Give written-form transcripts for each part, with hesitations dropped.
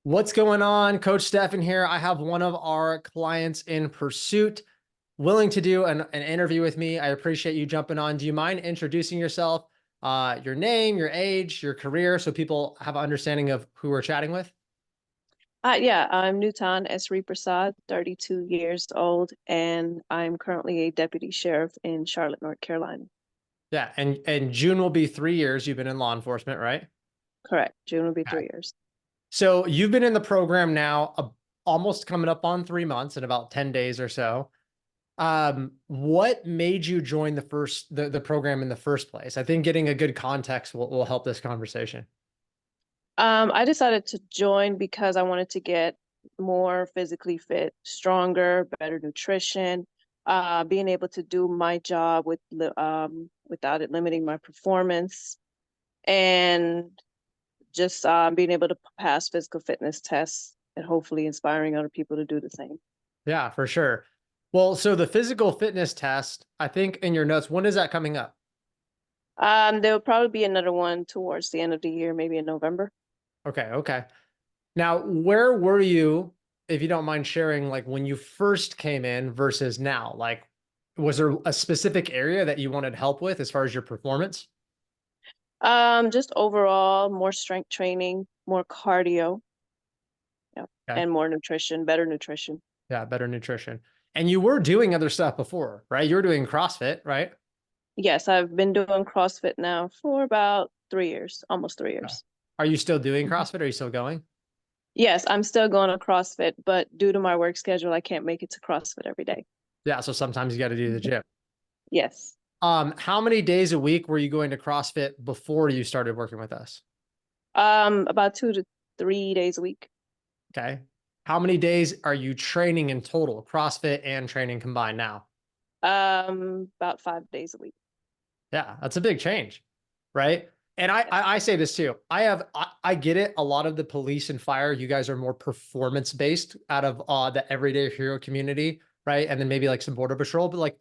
What's going on? Coach Stefan here. I have one of our clients in pursuit willing to do an interview with me. I appreciate you jumping on. Do you mind introducing yourself, your name, your age, your career, so people have an understanding of who we're chatting with? Yeah, I'm Nutan Prasad, 32 years old, and I'm currently a deputy sheriff in Charlotte, North Carolina. Yeah, and June will be 3 years you've been in law enforcement, right? Correct. June will be Okay. 3 years. So you've been in the program now, almost coming up on 3 months in about 10 days or so. What made you join the program in the first place? I think getting a good context will help this conversation. I decided to join because I wanted to get more physically fit, stronger, better nutrition, being able to do my job without it limiting my performance, and just being able to pass physical fitness tests and hopefully inspiring other people to do the same. Yeah, for sure. Well, so the physical fitness test, I think in your notes, when is that coming up? There will probably be another one towards the end of the year, maybe in November. Okay, okay. Now, where were you, if you don't mind sharing, like when you first came in versus now? Like, was there a specific area that you wanted help with as far as your performance? Just overall, more strength training, more cardio, yeah, Okay. and more nutrition, better nutrition. Yeah, better nutrition. And you were doing other stuff before, right? You were doing CrossFit, right? Yes, I've been doing CrossFit now for about 3 years, almost three Yeah. years. Are you still doing Mhm. CrossFit? Are you still going? Yes, I'm still going to CrossFit, but due to my work schedule, I can't make it to CrossFit every day. Yeah, so sometimes you got to do the Mhm. gym. Yes. How many days a week were you going to CrossFit before you started working with us? About 2 to 3 days a week. Okay. How many days are you training in total, CrossFit and training combined now? About 5 days a week. Yeah, that's a big change, right? And I say this too. I get it. A lot of the police and fire, you guys are more performance based out of the everyday hero community, right? And then maybe like some border patrol, but like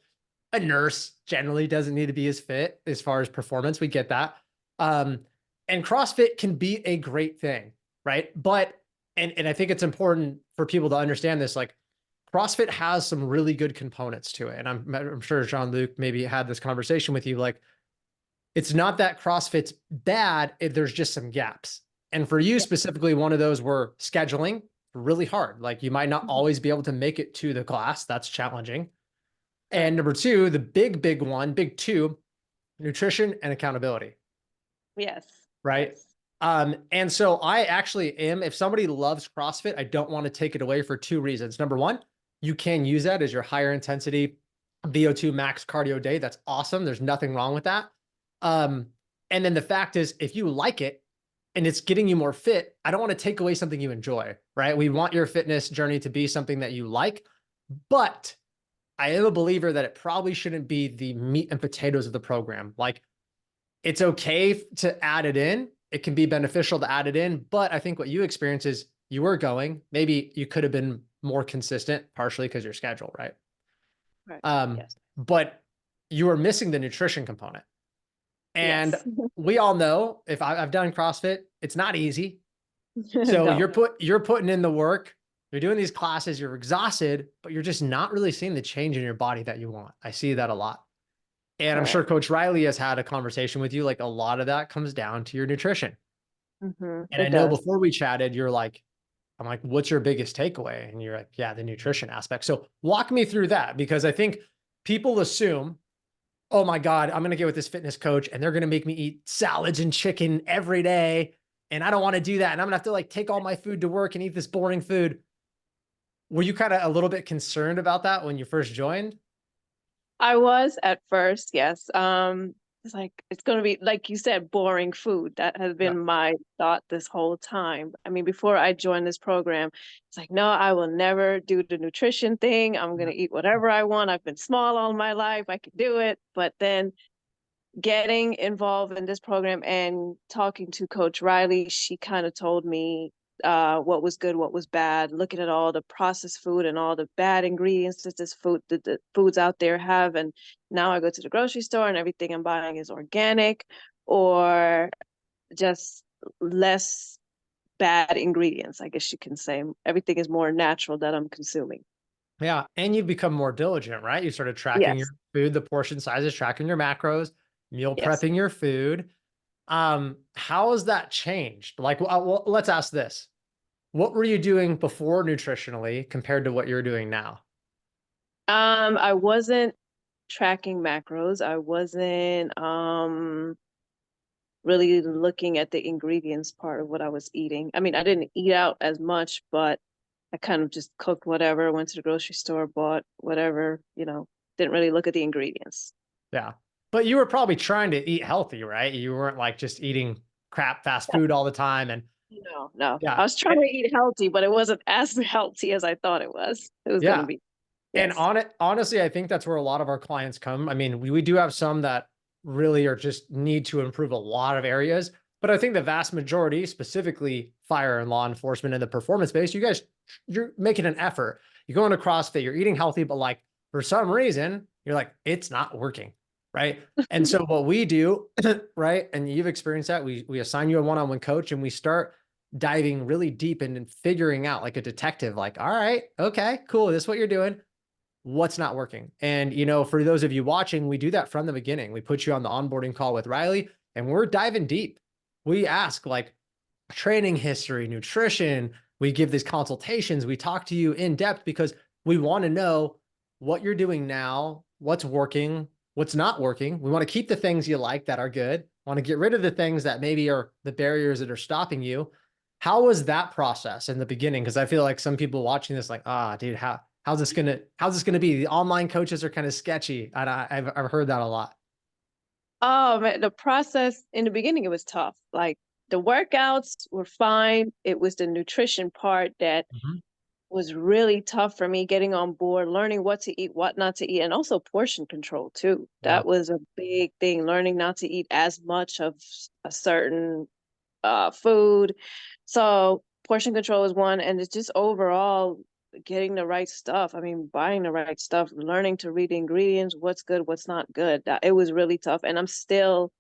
a nurse generally doesn't need to be as fit as far as performance. We get that. Um, and CrossFit can be a great thing, right? But and I think it's important for people to understand this. Like CrossFit has some really good components to it. And I'm sure Jean-Luc maybe had this conversation with you. Like, it's not that CrossFit's bad, there's just some gaps. And for you Yeah. specifically, one of those were scheduling really hard. Like you might not Mhm. always be able to make it to the class. That's challenging. And Correct. number two, the big one, big two, nutrition and accountability, Yes. right? Yes. And so I actually am, if somebody loves CrossFit, I don't want to take it away for two reasons. Number one, you can use that as your higher intensity VO2 max cardio day. That's awesome. There's nothing wrong with that. Um, and then the fact is, if you like it and it's getting you more fit, I don't want to take away something you enjoy, right? We want your fitness journey to be something that you like, but I am a believer that it probably shouldn't be the meat and potatoes of the program. Like it's okay to add it in. It can be beneficial to add it in, but I think what you experience is you were going, maybe you could have been more consistent, partially because your schedule, right? Correct. Yes. But you were missing the nutrition component. And Yes. we all know if I've done CrossFit, it's not easy. So No. you're putting in the work, you're doing these classes, you're exhausted, but you're just not really seeing the change in your body that you want. I see that a lot. And I'm sure Correct. Coach Riley has had a conversation with you. Like a lot of that comes down to your nutrition. And I It know does. before we chatted, you're like, I'm like, what's your biggest takeaway? And you're like, yeah, the nutrition aspect. So walk me through that because I think people assume, oh my God, I'm going to get with this fitness coach and they're going to make me eat salads and chicken every day. And I don't want to do that. And I'm going to have to like take all my food to work and eat this boring food. Were you kind of a little bit concerned about that when you first joined? I was at first, yes. It's like it's gonna be like you said, boring food. That has Yeah. been my thought this whole time. I mean, before I joined this program, it's like, no, I will never do the nutrition thing. I'm gonna eat whatever I want. I've been small all my life. I can do it. But then getting involved in this program and talking to Coach Riley, she kind of told me what was good, what was bad, looking at all the processed food and all the bad ingredients that the foods out there have. And now I go to the grocery store and everything I'm buying is organic or just less bad ingredients, I guess you can say. Everything is more natural that I'm consuming. Yeah. And you've become more diligent, right? You started tracking your Yes, food, the portion sizes, tracking your macros, meal yes. prepping your food. How has that changed? Like, well, let's ask this. What were you doing before nutritionally compared to what you're doing now? I wasn't tracking macros. I wasn't really looking at the ingredients part of what I was eating. I mean, I didn't eat out as much, but I kind of just cooked whatever, went to the grocery store, bought whatever, didn't really look at the ingredients. Yeah. But you were probably trying to eat healthy, right? You weren't like just eating crap fast food all the time. And No, no. yeah. I was trying to eat healthy, but it wasn't as healthy as I thought it was. It was going to Yeah. be. And Yes. honestly, I think that's where a lot of our clients come. I mean, we do have some that really are just need to improve a lot of areas, but I think the vast majority, specifically fire and law enforcement and the performance base, you guys, you're making an effort. You're going to CrossFit, you're eating healthy, but like for some reason, you're like, it's not working. Right. And so what we do, right, and you've experienced that, we assign you a one-on-one coach and we start diving really deep and figuring out like a detective, like, all right, okay, cool. This is what you're doing, what's not working. And, for those of you watching, we do that from the beginning. We put you on the onboarding call with Riley and we're diving deep. We ask like training history, nutrition. We give these consultations. We talk to you in depth because we want to know what you're doing now, what's working, what's not working. We want to keep the things you like that are good. Want to get rid of the things that maybe are the barriers that are stopping you. How was that process in the beginning? Because I feel like some people watching this, like, dude, how's this gonna be? The online coaches are kind of sketchy, and I've heard that a lot. Oh man, the process in the beginning, it was tough. Like the workouts were fine. It was the nutrition part that Mhm. was really tough for me getting on board, learning what to eat, what not to eat, and also portion control too. Yeah. That was a big thing, learning not to eat as much of a certain food. So portion control is one, and it's just overall getting the right stuff. I mean, buying the right stuff, learning to read the ingredients, what's good, what's not good. It was really tough, and I'm still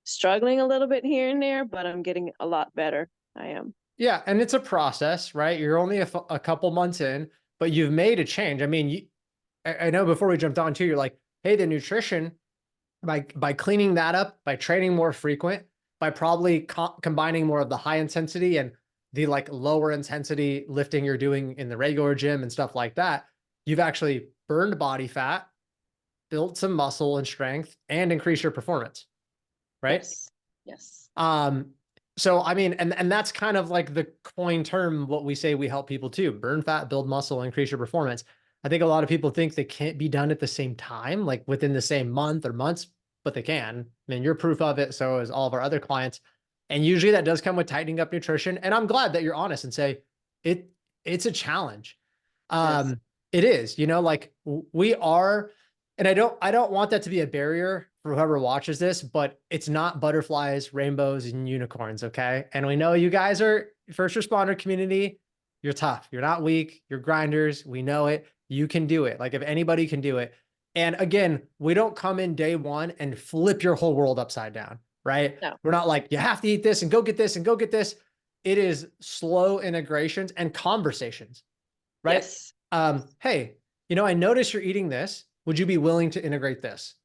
struggling a little bit here and there, but I'm getting a lot better. I am. Yeah, and it's a process, right? You're only a couple months in, but you've made a change. I mean, I know before we jumped on too, you're like, hey, the nutrition, by cleaning that up, by training more frequent, by probably combining more of the high intensity and the like lower intensity lifting you're doing in the regular gym and stuff like that, you've actually burned body fat, built some muscle and strength, and increased your performance, right? Yes. Yes. Um, so I mean, and that's kind of like the coin term, what we say we help people to burn fat, build muscle, increase your performance. I think a lot of people think they can't be done at the same time, like within the same month or months, but they can. I mean, you're proof of it. So is all of our other clients. And usually that does come with tightening up nutrition. And I'm glad that you're honest and say it, it's a challenge. Yes. It is, like we are, and I don't want that to be a barrier for whoever watches this, but it's not butterflies, rainbows, and unicorns, okay? And we know you guys are first responder community. You're tough. You're not weak. You're grinders. We know it. You can do it. Like if anybody can do it. And again, we don't come in day one and flip your whole world upside down, right? No. We're not like, you have to eat this and go get this and go get this. It is slow integrations and conversations, right? Yes. Hey, I notice you're eating this. Would you be willing to integrate this?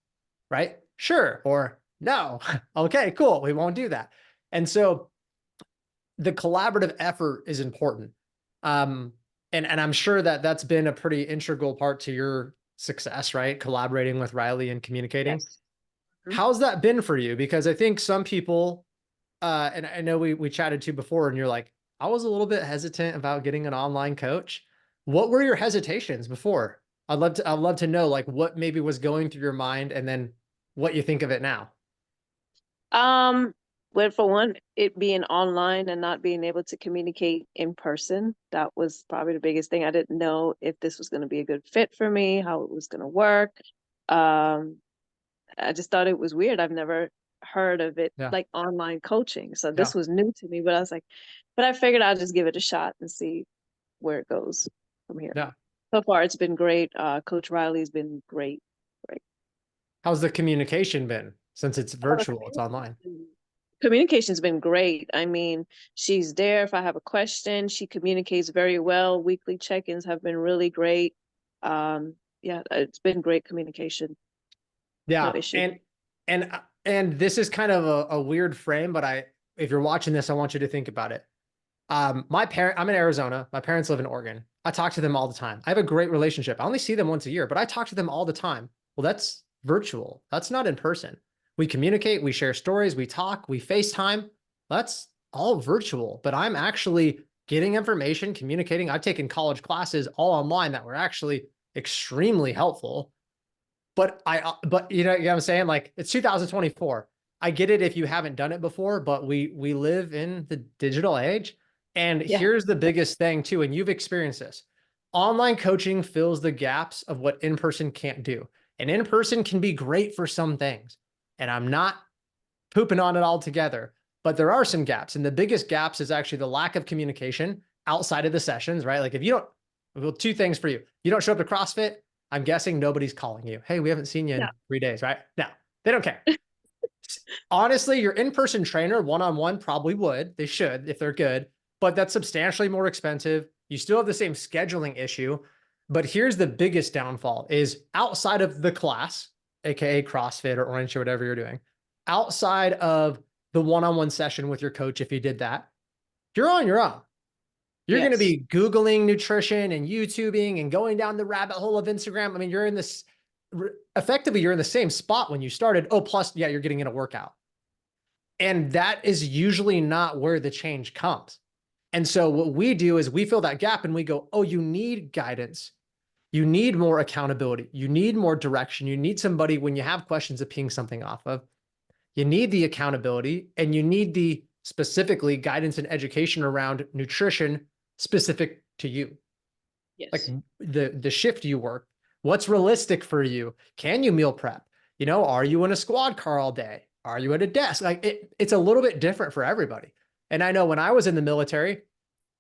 Right? Sure. Or no. Okay, cool. We won't do that. And so the collaborative effort is important. Um, and I'm sure that that's been a pretty integral part to your success, right? Collaborating with Riley and communicating. Yes. Mhm. How's that been for you? Because I think some people, and I know we chatted to before, and you're like, I was a little bit hesitant about getting an online coach. What were your hesitations before? I'd love to know like what maybe was going through your mind and then what you think of it now. Um, well, for one, it being online and not being able to communicate in person, that was probably the biggest thing. I didn't know if this was going to be a good fit for me, how it was going to work. Um, I just thought it was weird. I've never heard of it Yeah. like online coaching. So Yeah. this was new to me, but I was like, but I figured I'll just give it a shot and see where it goes from here. Yeah. So far, it's been great. Coach Riley's been great. Great. How's the communication been since it's Oh, the virtual, it's online? Communication's been great. I mean, she's there if I have a question. She communicates very well. Weekly check-ins have been really great. Yeah, it's been great communication. No Yeah. issue. And this is kind of a weird frame, but if you're watching this, I want you to think about it. I'm in Arizona. My parents live in Oregon. I talk to them all the time. I have a great relationship. I only see them once a year, but I talk to them all the time. Well, that's virtual. That's not in person. We communicate, we share stories, we talk, we FaceTime. That's all virtual, but I'm actually getting information, communicating. I've taken college classes all online that were actually extremely helpful. But you know what I'm saying? Like it's 2024. I get it if you haven't done it before, but we live in the digital age. And Yeah. here's the biggest thing too, and you've experienced this. Online coaching fills the gaps of what in-person can't do. And in-person can be great for some things. And I'm not pooping on it altogether, but there are some gaps. And the biggest gaps is actually the lack of communication outside of the sessions, right? Like if you don't, well, two things for you. You don't show up to CrossFit, I'm guessing nobody's calling you. Hey, we haven't seen you Yeah. in 3 days, right? No, they don't care. Honestly, your in-person trainer one-on-one probably would. They should if they're good, but that's substantially more expensive. You still have the same scheduling issue. But here's the biggest downfall is outside of the class, aka CrossFit or Orange or whatever you're doing, outside of the one-on-one session with your coach, if you did that, you're on your own. You're going to Yes. be Googling nutrition and YouTubing and going down the rabbit hole of Instagram. I mean, you're in this effectively, you're in the same spot when you started. Oh, plus, yeah, you're getting in a workout. And that is usually not where the change comes. And so what we do is we fill that gap and we go, oh, you need guidance. You need more accountability. You need more direction. You need somebody when you have questions to ping something off of. You need the accountability and you need the specifically guidance and education around nutrition specific to you. Like Yes. the shift you work, what's realistic for you? Can you meal prep? You know, are you in a squad car all day? Are you at a desk? Like it's a little bit different for everybody. And I know when I was in the military,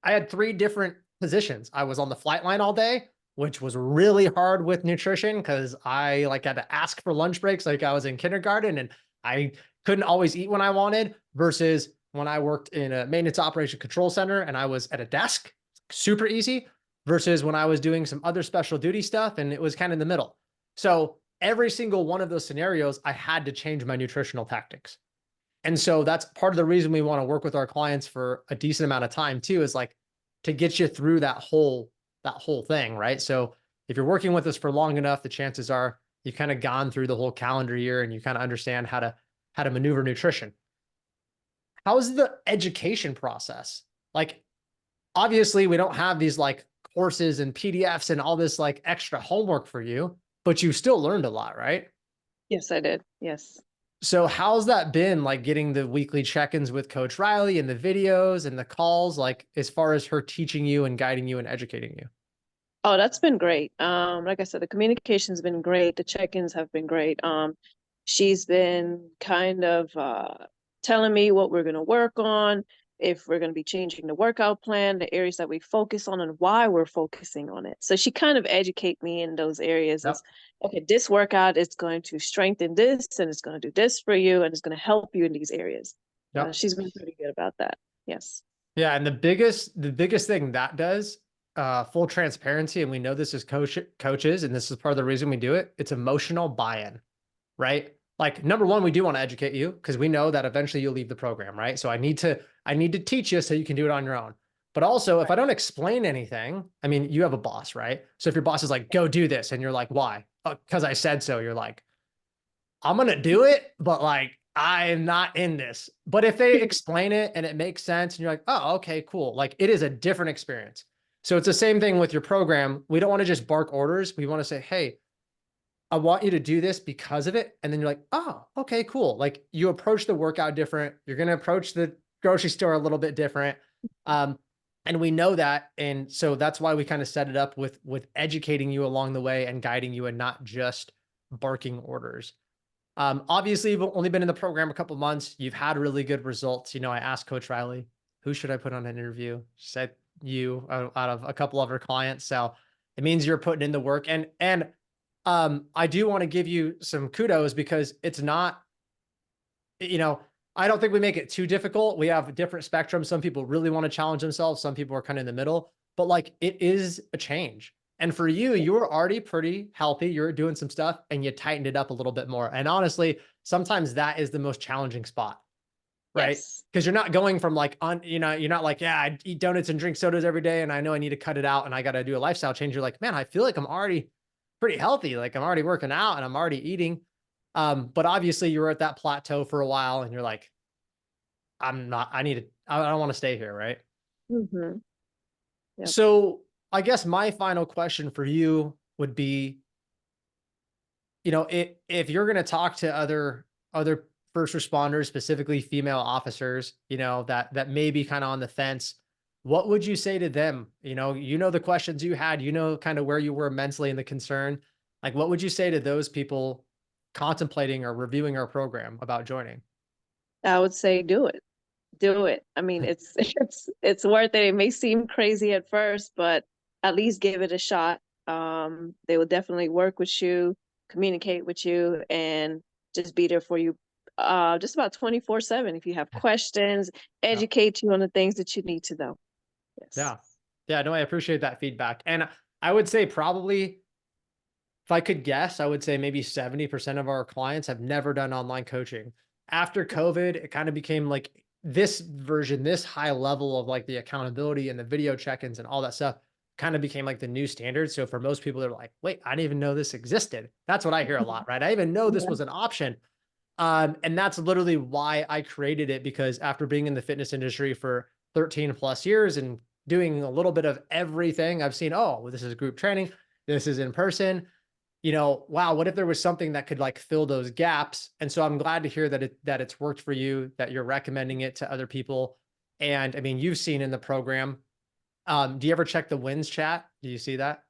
I had 3 different positions. I was on the flight line all day, which was really hard with nutrition because I like had to ask for lunch breaks like I was in kindergarten and I couldn't always eat when I wanted versus when I worked in a maintenance operation control center and I was at a desk, super easy versus when I was doing some other special duty stuff and it was kind of in the middle. So every single one of those scenarios, I had to change my nutritional tactics. And so that's part of the reason we want to work with our clients for a decent amount of time too, is like to get you through that whole thing, right? So if you're working with us for long enough, the chances are you've kind of gone through the whole calendar year and you kind of understand how to maneuver nutrition. How's the education process? Like, obviously, we don't have these like courses and PDFs and all this like extra homework for you, but you still learned a lot, right? Yes, I did. Yes. So how's that been like getting the weekly check-ins with Coach Riley and the videos and the calls, like as far as her teaching you and guiding you and educating you? Oh, that's been great. Like I said, the communication's been great. The check-ins have been great. She's been kind of telling me what we're going to work on, if we're going to be changing the workout plan, the areas that we focus on, and why we're focusing on it. So she kind of educate me in those areas. As Yep. okay, this workout is going to strengthen this, and it's going to do this for you, and it's going to help you in these areas. Yep. She's been pretty good about that. Yes. Yeah. And the biggest thing that does, full transparency, and we know this as coaches, and this is part of the reason we do it, it's emotional buy-in, right? Like number one, we do want to educate you because we know that eventually you'll leave the program, right? So I need to teach you so you can do it on your own. But also, if I don't explain anything, I mean, you have a boss, right? So if your boss is like, go do this, and you're like, why? Because I said so, you're like, I'm going to do it, but like, I'm not in this. But if they explain it and it makes sense and you're like, oh, okay, cool. Like it is a different experience. So it's the same thing with your program. We don't want to just bark orders. We want to say, hey, I want you to do this because of it. And then you're like, oh, okay, cool. Like you approach the workout different. You're going to approach the grocery store a little bit different. Um, and we know that. And so that's why we kind of set it up with educating you along the way and guiding you and not just barking orders. Obviously, you've only been in the program a couple months. You've had really good results. You know, I asked Coach Riley, who should I put on an interview? She said you out of a couple of her clients. So it means you're putting in the work. And I do want to give you some kudos because it's not, you know, I don't think we make it too difficult. We have different spectrums. Some people really want to challenge themselves. Some people are kind of in the middle, but like it is a change. And for you, you were already pretty healthy. You're doing some stuff and you tightened it up a little bit more. And honestly, sometimes that is the most challenging spot, right? Yes. Because you're not going from like, you're not like, yeah, I eat donuts and drink sodas every day. And I know I need to cut it out and I got to do a lifestyle change. You're like, man, I feel like I'm already pretty healthy. Like I'm already working out and I'm already eating. But obviously you were at that plateau for a while and you're like, I'm not, I don't want to stay here. Right. Mm-hmm. Yep. So I guess my final question for you would be, if you're going to talk to other first responders, specifically female officers, that may be kind of on the fence, what would you say to them? The questions you had, kind of where you were mentally and the concern. Like, what would you say to those people contemplating or reviewing our program about joining? I would say do it. Do it. I mean, it's it's worth it. It may seem crazy at first, but at least give it a shot. They will definitely work with you, communicate with you, and just be there for you just about 24/7 if you have questions, Yeah. educate you on the things that you need to know. Yes. Yeah. Yeah. No, I appreciate that feedback. And I would say probably, if I could guess, I would say maybe 70% of our clients have never done online coaching. After COVID, it kind of became like this version, this high level of like the accountability and the video check-ins and all that stuff kind of became like the new standard. So for most people, they're like, wait, I didn't even know this existed. That's what I hear a lot, right? I didn't even know this Yeah. was an option. And that's literally why I created it, because after being in the fitness industry for 13 plus years and doing a little bit of everything, I've seen, oh, well, this is group training. This is in person. Wow, what if there was something that could like fill those gaps? And so I'm glad to hear that it's worked for you, that you're recommending it to other people. And I mean, you've seen in the program. Do you ever check the wins chat? Do you see that?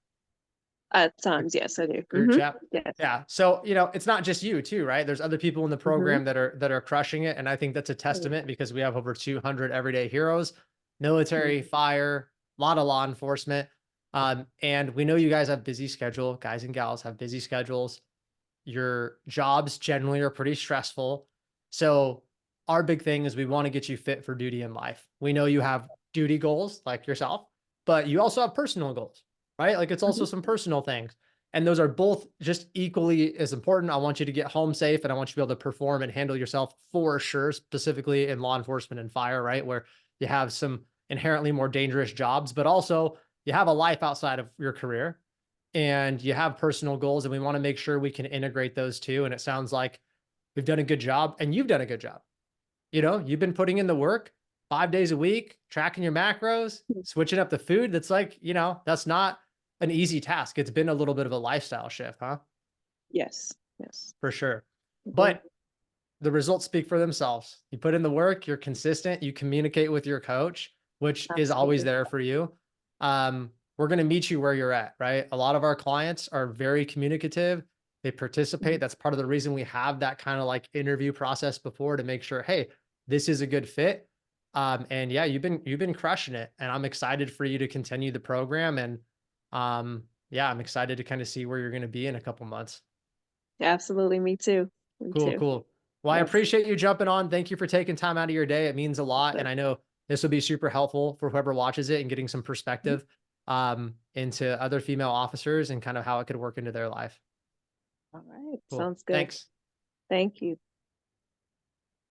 At The times, yes, I do. group chat? Yes. Yeah. So, it's not just you too, right? There's other people in the Hmm. program that are crushing it. And I think that's a testament because we have over 200 everyday heroes, military, fire, a lot of law enforcement. And we know you guys have busy schedule, guys and gals have busy schedules. Your jobs generally are pretty stressful. So our big thing is we want to get you fit for duty in life. We know you have duty goals like yourself, but you also have personal goals, right? Like it's also some personal things. And those are both just equally as important. I want you to get home safe and I want you to be able to perform and handle yourself for sure, specifically in law enforcement and fire, right? Where you have some inherently more dangerous jobs, but also you have a life outside of your career and you have personal goals, and we want to make sure we can integrate those two. And it sounds like we've done a good job and you've done a good job. You've been putting in the work 5 days a week, tracking your macros, switching up the food. That's like, that's not an easy task. It's been a little bit of a lifestyle shift, huh? Yes. Yes. For sure. Mhm. But the results speak for themselves. You put in the work, you're consistent, you communicate with your coach, which is always Absolutely. there for you. We're going to meet you where you're at, right? A lot of our clients are very communicative. They participate. Mhm. That's part of the reason we have that kind of like interview process before, to make sure, hey, this is a good fit. And yeah, you've been crushing it, and I'm excited for you to continue the program. And yeah, I'm excited to kind of see where you're going to be in a couple months. Absolutely. Me too. Me Cool, too. cool. Well, I Yes. appreciate you jumping on. Thank you for taking time out of your day. It means a lot. And I know this will be super helpful for whoever watches it and getting some Mhm. perspective into other female officers and kind of how it could work into their life. All right. Cool. Sounds good. Thanks. Thank you.